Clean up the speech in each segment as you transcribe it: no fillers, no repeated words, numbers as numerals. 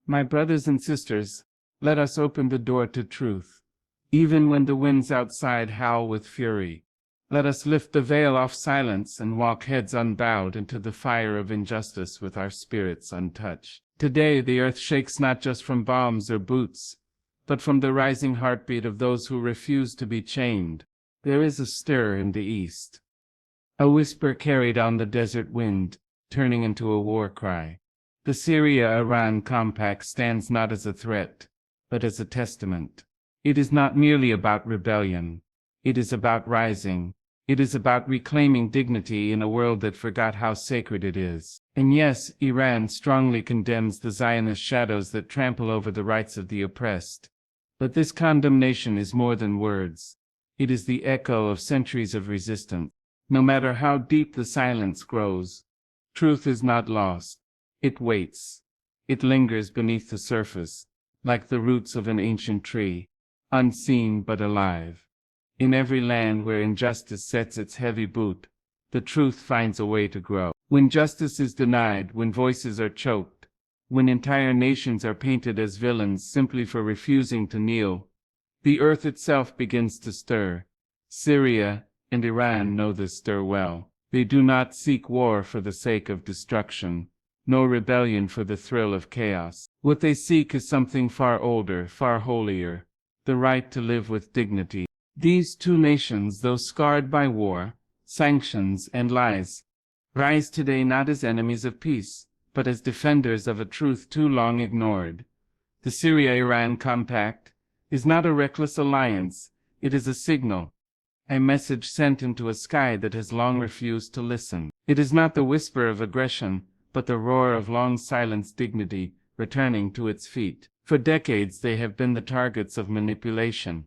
My brothers and sisters, let us open the door to truth. Even when the winds outside howl with fury, let us lift the veil off silence and walk heads unbowed into the fire of injustice with our spirits untouched. Today the earth shakes not just from bombs or boots, but from the rising heartbeat of those who refuse to be chained. There is a stir in the east, a whisper carried on the desert wind, turning into a war cry. The Syria-IRAN compact stands not as a threat, but as a testament. It is not merely about rebellion. It is about rising. It is about reclaiming dignity in a world that forgot how sacred it is. And yes, Iran strongly condemns the Zionist shadows that trample over the rights of the oppressed. But this condemnation is more than words. It is the echo of centuries of resistance. No matter how deep the silence grows, truth is not lost. It waits. It lingers beneath the surface, like the roots of an ancient tree, unseen but alive. In every land where injustice sets its heavy boot, the truth finds a way to grow. When justice is denied, when voices are choked, when entire nations are painted as villains simply for refusing to kneel, the earth itself begins to stir. Syria and Iran know this stir well. They do not seek war for the sake of destruction, nor rebellion for the thrill of chaos. What they seek is something far older, far holier, the right to live with dignity. These two nations, though scarred by war, sanctions, and lies, rise today not as enemies of peace, but as defenders of a truth too long ignored. The Syria-IRAN compact is not a reckless alliance, it is a signal, a message sent into a sky that has long refused to listen. It is not the whisper of aggression, but the roar of long-silenced dignity returning to its feet. For decades they have been the targets of manipulation,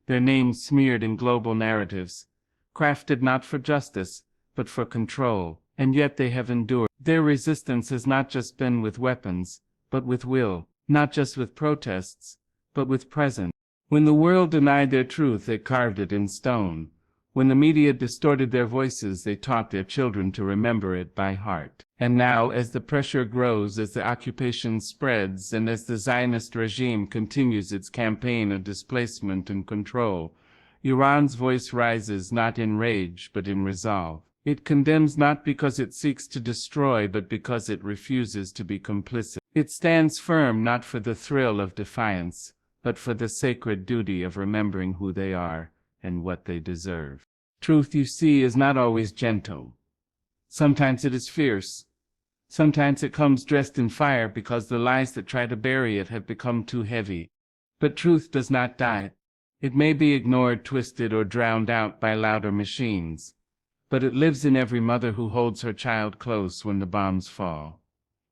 their names smeared in global narratives, crafted not for justice, but for control, and yet they have endured. Their resistance has not just been with weapons, but with will, not just with protests, but with presence. When the world denied their truth, they carved it in stone. When the media distorted their voices, they taught their children to remember it by heart. And now, as the pressure grows, as the occupation spreads, and as the Zionist regime continues its campaign of displacement and control, Iran's voice rises not in rage but in resolve. It condemns not because it seeks to destroy, but because it refuses to be complicit. It stands firm not for the thrill of defiance, but for the sacred duty of remembering who they are and what they deserve. Truth, you see, is not always gentle. Sometimes it is fierce. Sometimes it comes dressed in fire because the lies that try to bury it have become too heavy. But truth does not die. It may be ignored, twisted, or drowned out by louder machines. But it lives in every mother who holds her child close when the bombs fall.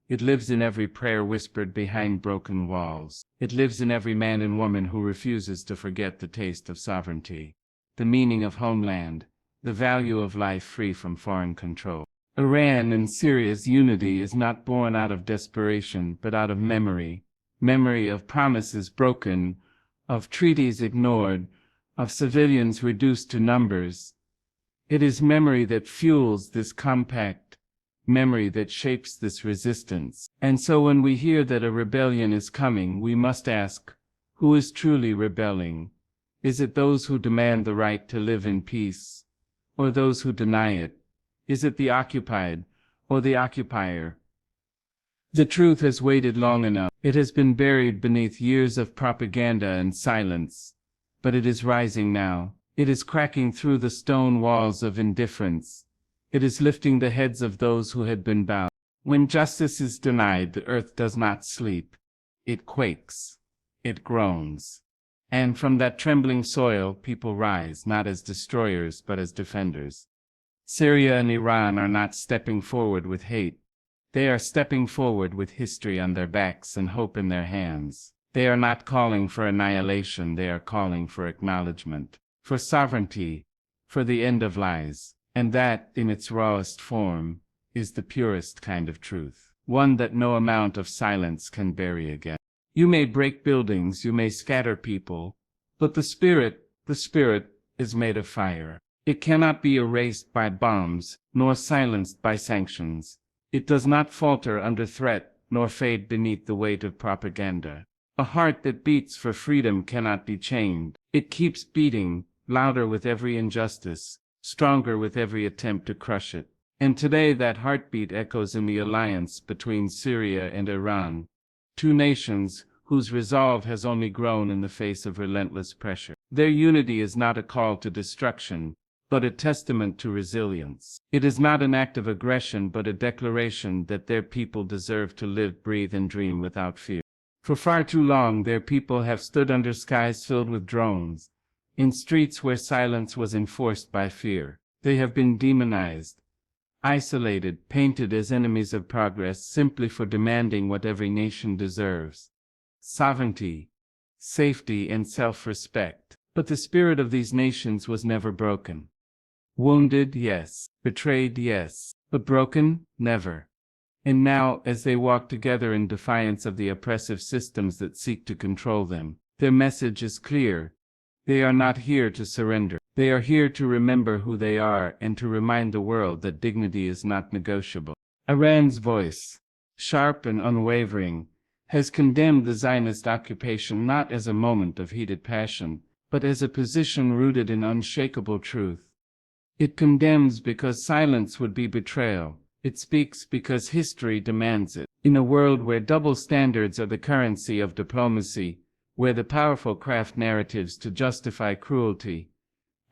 It lives in every prayer whispered behind broken walls. It lives in every man and woman who refuses to forget the taste of sovereignty, the meaning of homeland, the value of life free from foreign control. Iran and Syria's unity is not born out of desperation, but out of memory. Memory of promises broken, of treaties ignored, of civilians reduced to numbers. It is memory that fuels this compact, memory that shapes this resistance. And so when we hear that a rebellion is coming, we must ask, who is truly rebelling? Is it those who demand the right to live in peace, or those who deny it? Is it the occupied, or the occupier? The truth has waited long enough. It has been buried beneath years of propaganda and silence. But it is rising now. It is cracking through the stone walls of indifference. It is lifting the heads of those who had been bowed. When justice is denied, the earth does not sleep. It quakes. It groans. And from that trembling soil, people rise, not as destroyers, but as defenders. Syria and Iran are not stepping forward with hate. They are stepping forward with history on their backs and hope in their hands. They are not calling for annihilation, they are calling for acknowledgement, for sovereignty, for the end of lies. And that, in its rawest form, is the purest kind of truth, one that no amount of silence can bury again. You may break buildings, you may scatter people, but the spirit is made of fire. It cannot be erased by bombs, nor silenced by sanctions. It does not falter under threat, nor fade beneath the weight of propaganda. A heart that beats for freedom cannot be chained. It keeps beating, louder with every injustice, stronger with every attempt to crush it. And today that heartbeat echoes in the alliance between Syria and Iran, two nations whose resolve has only grown in the face of relentless pressure. Their unity is not a call to destruction, but a testament to resilience. It is not an act of aggression, but a declaration that their people deserve to live, breathe, and dream without fear. For far too long, their people have stood under skies filled with drones, in streets where silence was enforced by fear. They have been demonized, isolated, painted as enemies of progress simply for demanding what every nation deserves: sovereignty, safety, and self-respect. But the spirit of these nations was never broken. Wounded, yes. Betrayed, yes. But broken, never. And now, as they walk together in defiance of the oppressive systems that seek to control them, their message is clear. They are not here to surrender. They are here to remember who they are and to remind the world that dignity is not negotiable. Iran's voice, sharp and unwavering, has condemned the Zionist occupation not as a moment of heated passion, but as a position rooted in unshakable truth. It condemns because silence would be betrayal. It speaks because history demands it. In a world where double standards are the currency of diplomacy, where the powerful craft narratives to justify cruelty,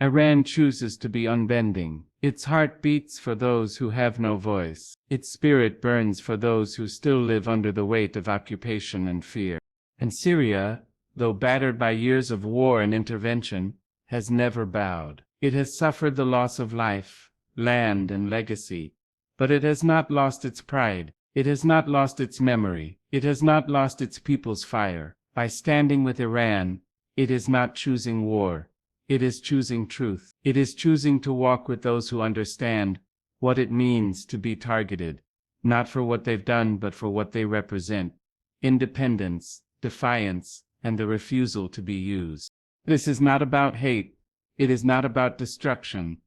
Iran chooses to be unbending. Its heart beats for those who have no voice. Its spirit burns for those who still live under the weight of occupation and fear. And Syria, though battered by years of war and intervention, has never bowed. It has suffered the loss of life, land, and legacy, but it has not lost its pride. It has not lost its memory. It has not lost its people's fire. By standing with Iran, it is not choosing war. It is choosing truth. It is choosing to walk with those who understand what it means to be targeted, not for what they've done but for what they represent: independence, defiance, and the refusal to be used. This is not about hate. It is not about destruction.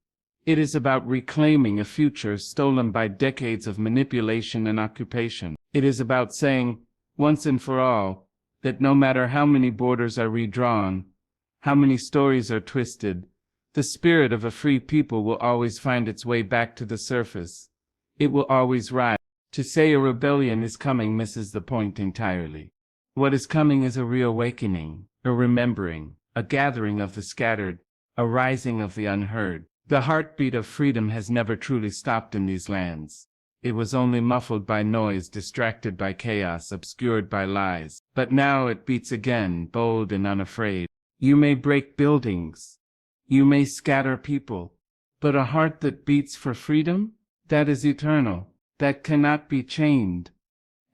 It is about reclaiming a future stolen by decades of manipulation and occupation. It is about saying, once and for all, that no matter how many borders are redrawn, how many stories are twisted, the spirit of a free people will always find its way back to the surface. It will always rise. To say a rebellion is coming misses the point entirely. What is coming is a reawakening, a remembering, a gathering of the scattered, a rising of the unheard. The heartbeat of freedom has never truly stopped in these lands. It was only muffled by noise, distracted by chaos, obscured by lies. But now it beats again, bold and unafraid. You may break buildings, you may scatter people, but a heart that beats for freedom, that is eternal, that cannot be chained.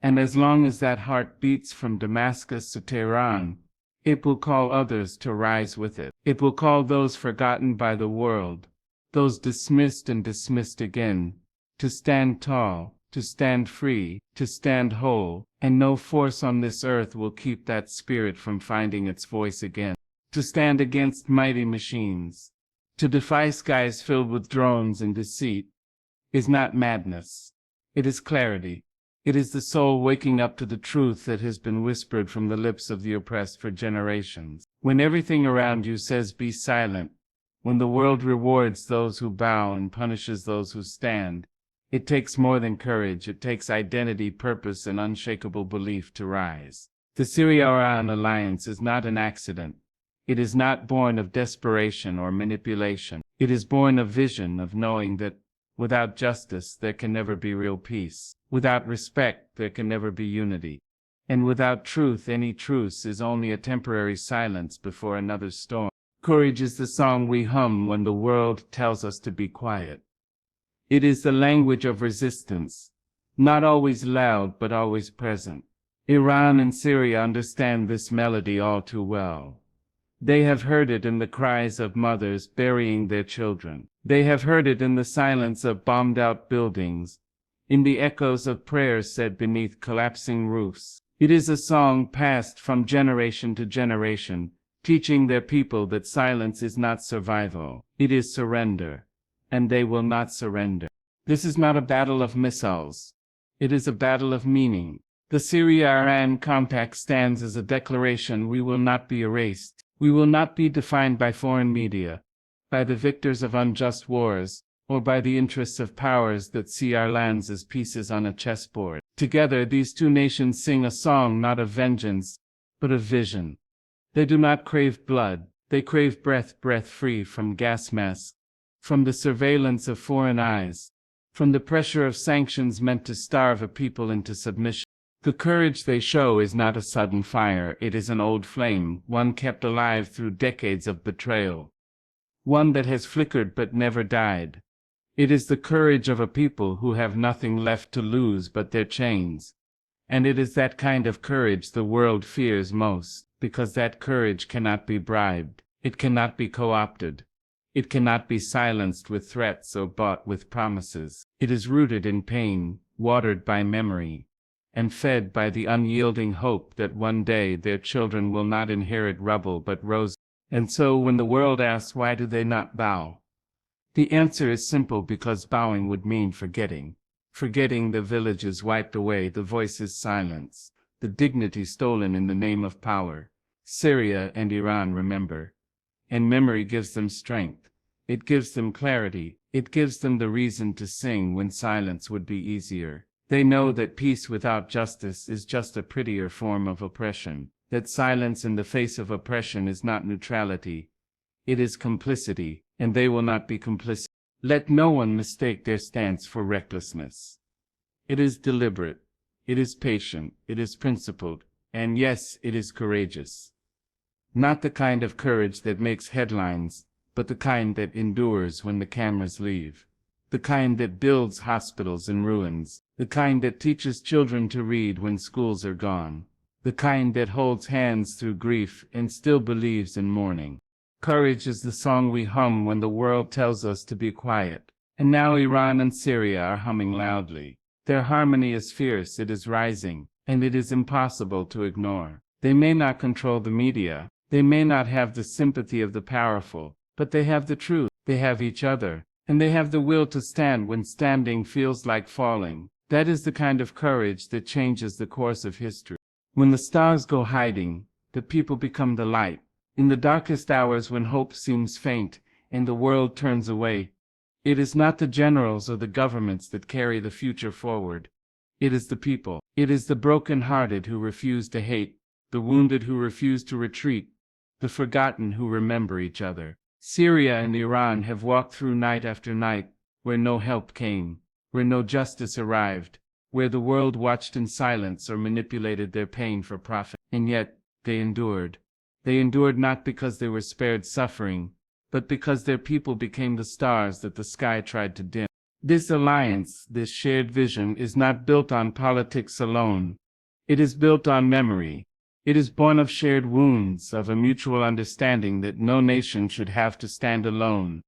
And as long as that heart beats from Damascus to Tehran, it will call others to rise with it. It will call those forgotten by the world, those dismissed and dismissed again, to stand tall, to stand free, to stand whole, and no force on this earth will keep that spirit from finding its voice again. To stand against mighty machines, to defy skies filled with drones and deceit, is not madness. It is clarity. It is the soul waking up to the truth that has been whispered from the lips of the oppressed for generations. When everything around you says be silent, when the world rewards those who bow and punishes those who stand, it takes more than courage. It takes identity, purpose, and unshakable belief to rise. The Syria-IRAN alliance is not an accident. It is not born of desperation or manipulation. It is born of vision, of knowing that without justice there can never be real peace. Without respect there can never be unity. And without truth, any truce is only a temporary silence before another storm. Courage is the song we hum when the world tells us to be quiet. It is the language of resistance, not always loud but always present. Iran and Syria understand this melody all too well. They have heard it in the cries of mothers burying their children. They have heard it in the silence of bombed-out buildings, in the echoes of prayers said beneath collapsing roofs. It is a song passed from generation to generation, teaching their people that silence is not survival, it is surrender, and they will not surrender. This is not a battle of missiles. It is a battle of meaning. The Syria-IRAN compact stands as a declaration we will not be erased. We will not be defined by foreign media, by the victors of unjust wars, or by the interests of powers that see our lands as pieces on a chessboard. Together, these two nations sing a song not of vengeance, but of vision. They do not crave blood, they crave breath free from gas masks, from the surveillance of foreign eyes, from the pressure of sanctions meant to starve a people into submission. The courage they show is not a sudden fire, it is an old flame, one kept alive through decades of betrayal. One that has flickered but never died. It is the courage of a people who have nothing left to lose but their chains. And it is that kind of courage the world fears most, because that courage cannot be bribed, it cannot be co-opted. It cannot be silenced with threats or bought with promises. It is rooted in pain, watered by memory, and fed by the unyielding hope that one day their children will not inherit rubble but roses. And so when the world asks why do they not bow, the answer is simple: because bowing would mean forgetting. Forgetting the villages wiped away, the voices silenced, the dignity stolen in the name of power. Syria and Iran remember. And memory gives them strength. It gives them clarity. It gives them the reason to sing when silence would be easier. They know that peace without justice is just a prettier form of oppression. That silence in the face of oppression is not neutrality. It is complicity, and they will not be complicit. Let no one mistake their stance for recklessness. It is deliberate. It is patient. It is principled. And yes, it is courageous. Not the kind of courage that makes headlines, but the kind that endures when the cameras leave. The kind that builds hospitals in ruins. The kind that teaches children to read when schools are gone. The kind that holds hands through grief and still believes in mourning. Courage is the song we hum when the world tells us to be quiet. And now Iran and Syria are humming loudly. Their harmony is fierce, it is rising, and it is impossible to ignore. They may not control the media. They may not have the sympathy of the powerful, but they have the truth, they have each other, and they have the will to stand when standing feels like falling. That is the kind of courage that changes the course of history. When the stars go hiding, the people become the light. In the darkest hours when hope seems faint and the world turns away, it is not the generals or the governments that carry the future forward. It is the people. It is the broken-hearted who refuse to hate, the wounded who refuse to retreat, the forgotten who remember each other. Syria and Iran have walked through night after night, where no help came, where no justice arrived, where the world watched in silence or manipulated their pain for profit. And yet, they endured. They endured not because they were spared suffering, but because their people became the stars that the sky tried to dim. This alliance, this shared vision, is not built on politics alone. It is built on memory. It is born of shared wounds, of a mutual understanding that no nation should have to stand alone.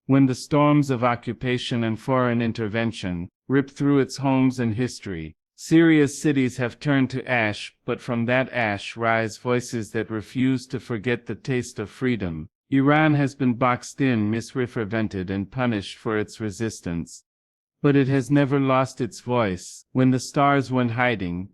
When the storms of occupation and foreign intervention ripped through its homes and history, Syria's cities have turned to ash, but from that ash rise voices that refuse to forget the taste of freedom. Iran has been boxed in, misrepresented, and punished for its resistance. But it has never lost its voice. When the stars went hiding,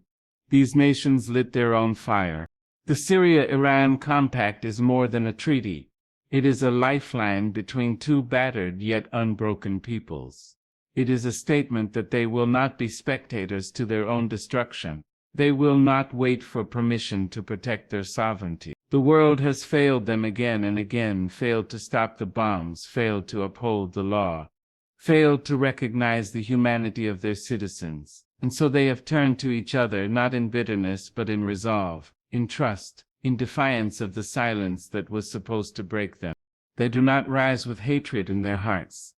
these nations lit their own fire. The Syria-IRAN compact is more than a treaty. It is a lifeline between two battered yet unbroken peoples. It is a statement that they will not be spectators to their own destruction. They will not wait for permission to protect their sovereignty. The world has failed them again and again, failed to stop the bombs, failed to uphold the law, failed to recognize the humanity of their citizens. And so they have turned to each other, not in bitterness but in resolve, in trust, in defiance of the silence that was supposed to break them. They do not rise with hatred in their hearts.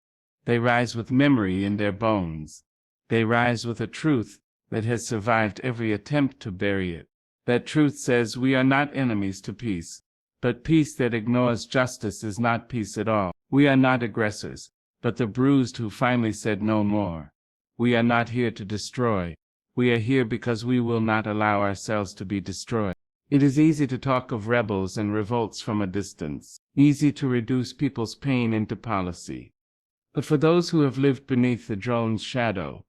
They rise with memory in their bones. They rise with a truth that has survived every attempt to bury it. That truth says we are not enemies to peace, but peace that ignores justice is not peace at all. We are not aggressors, but the bruised who finally said no more. We are not here to destroy. We are here because we will not allow ourselves to be destroyed. It is easy to talk of rebels and revolts from a distance, easy to reduce people's pain into policy. But for those who have lived beneath the drone's shadow,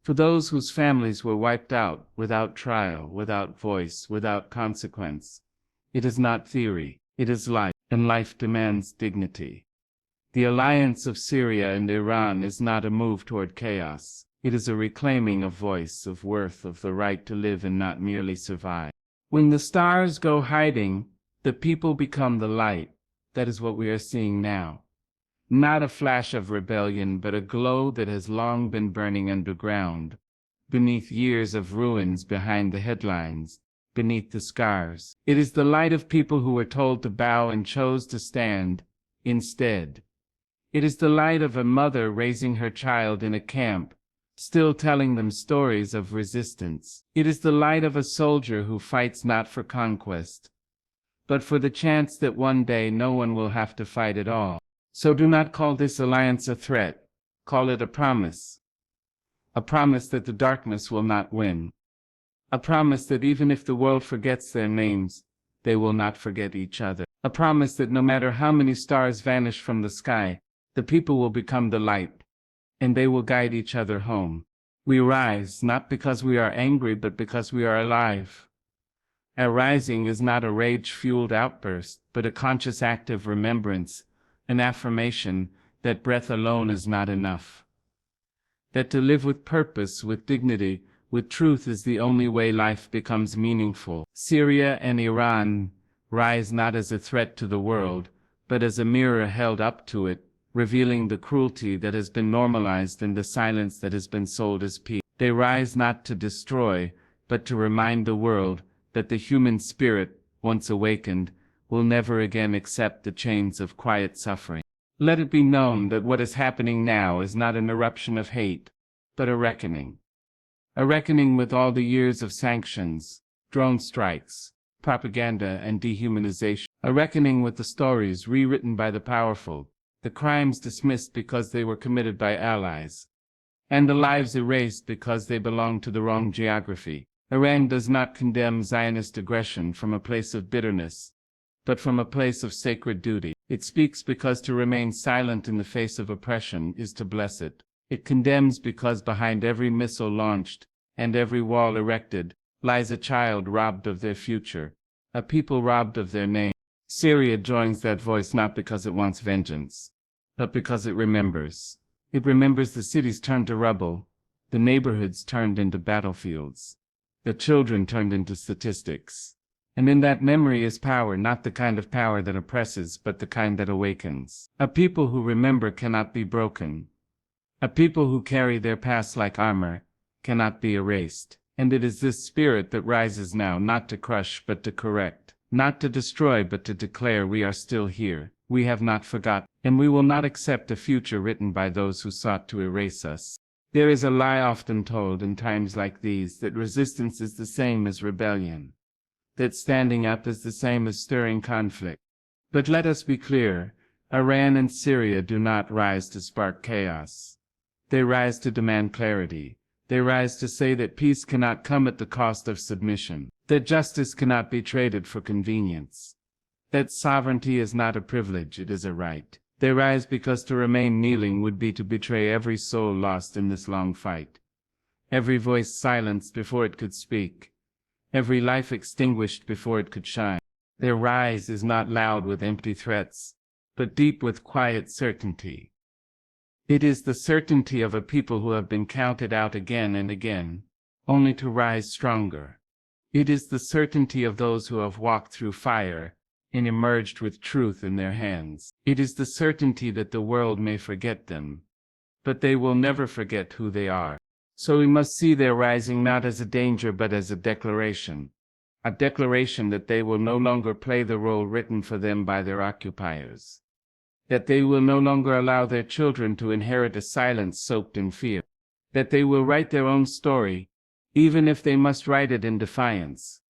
For those whose families were wiped out, without trial, without voice, without consequence. It is not theory, it is life, and life demands dignity. The alliance of Syria and Iran is not a move toward chaos. It is a reclaiming of voice, of worth, of the right to live and not merely survive. When the stars go hiding, the people become the light. That is what we are seeing now. Not a flash of rebellion, but a glow that has long been burning underground, beneath years of ruins, behind the headlines, beneath the scars. It is the light of people who were told to bow and chose to stand instead. It is the light of a mother raising her child in a camp, still telling them stories of resistance. It is the light of a soldier who fights not for conquest, but for the chance that one day no one will have to fight at all. So do not call this alliance a threat. Call it a promise. A promise that the darkness will not win. A promise that even if the world forgets their names, they will not forget each other. A promise that no matter how many stars vanish from the sky, the people will become the light, and they will guide each other home. We rise not because we are angry, but because we are alive. Our rising is not a rage-fueled outburst, but a conscious act of remembrance, an affirmation that breath alone is not enough. That to live with purpose, with dignity, with truth is the only way life becomes meaningful. Syria and Iran rise not as a threat to the world, but as a mirror held up to it, revealing the cruelty that has been normalized and the silence that has been sold as peace. They rise not to destroy, but to remind the world that the human spirit, once awakened, will never again accept the chains of quiet suffering. Let it be known that what is happening now is not an eruption of hate, but a reckoning. A reckoning with all the years of sanctions, drone strikes, propaganda and dehumanization. A reckoning with the stories rewritten by the powerful, the crimes dismissed because they were committed by allies, and the lives erased because they belonged to the wrong geography. Iran does not condemn Zionist aggression from a place of bitterness, but from a place of sacred duty. It speaks because to remain silent in the face of oppression is to bless it. It condemns because behind every missile launched and every wall erected lies a child robbed of their future, a people robbed of their name. Syria joins that voice not because it wants vengeance, but because it remembers. It remembers the cities turned to rubble, the neighborhoods turned into battlefields, the children turned into statistics. And in that memory is power, not the kind of power that oppresses, but the kind that awakens. A people who remember cannot be broken. A people who carry their past like armor cannot be erased. And it is this spirit that rises now, not to crush but to correct, not to destroy but to declare we are still here, we have not forgotten, and we will not accept a future written by those who sought to erase us. There is a lie often told in times like these that resistance is the same as rebellion, that standing up is the same as stirring conflict. But let us be clear, Iran and Syria do not rise to spark chaos. They rise to demand clarity. They rise to say that peace cannot come at the cost of submission, that justice cannot be traded for convenience, that sovereignty is not a privilege, it is a right. They rise because to remain kneeling would be to betray every soul lost in this long fight, every voice silenced before it could speak, every life extinguished before it could shine. Their rise is not loud with empty threats, but deep with quiet certainty. It is the certainty of a people who have been counted out again and again, only to rise stronger. It is the certainty of those who have walked through fire and emerged with truth in their hands. It is the certainty that the world may forget them, but they will never forget who they are. So we must see their rising not as a danger but as a declaration that they will no longer play the role written for them by their occupiers, that they will no longer allow their children to inherit a silence soaked in fear, that they will write their own story, even if they must write it in defiance,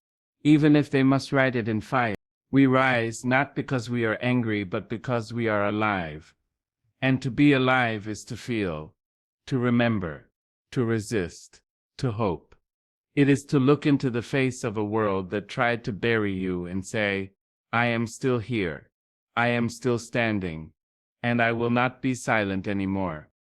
even if they must write it in fire. We rise not because we are angry but because we are alive, and to be alive is to feel, to remember, to resist, to hope. It is to look into the face of a world that tried to bury you and say, I am still here, I am still standing, and I will not be silent anymore.